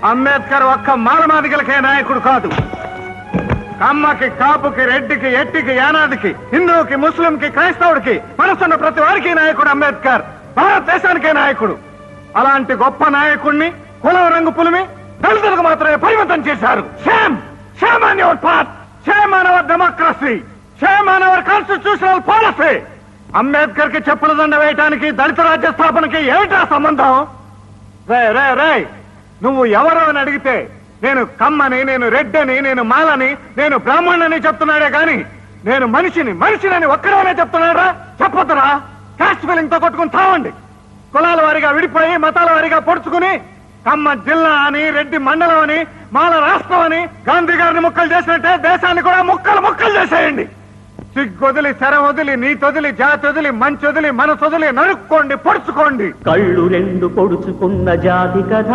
అంబేద్కర్ ఒక్క మాలమాదిగలకే నాయకుడు కాదు. కమ్మకి, కాపుకి, రెడ్డికి, ఎట్టికి, యానాదికి, హిందువుకి, ముస్లింకి, క్రైస్తవుడికి మనసున్న ప్రతి వారికి నాయకుడు అంబేద్కర్. భారతదేశానికే నాయకుడు. అలాంటి గొప్ప నాయకుడిని కులం రంగు పులిమి దళితులకు మాత్రమే పరిమితం చేశారు. Shame shame on your part, shame on our democracy, shame on hour constitutional policy. Ambedkar కి చెప్పుల దండ వేయటానికి దళిత రాజ్య స్థాపనకి ఏమిటా సంబంధం? రే రే రే నువ్వు ఎవరు అని అడిగితే నేను కమ్మని, నేను రెడ్డని, నేను మాలని, నేను బ్రాహ్మణని చెప్తున్నాడే గాని నేను మనిషిని ఒక్కడనే చెప్తున్నాడా? చెప్పొద్దురా. క్యాస్ట్ ఫీలింగ్ తో కొట్టుకుని తావండి. కులాల వారిగా విడిపోయి మతాల వారిగా పొడుచుకుని కమ్మ జిల్లా అని, రెడ్డి మండలం అని, మాల రాష్ట్రం అని గాంధీ గారిని ముక్కలు చేసినట్టే దేశాన్ని కూడా ముక్కలు చేసేయండి. సిగ్గొదిలి, శర వదిలి, నీతొదిలి, జాతి వదిలి, మంచొదిలి, మనసొదిలి నరుక్కోండి, పొడుచుకోండి. కళ్ళు రెండు పొడుచుకున్న జాతి కథ.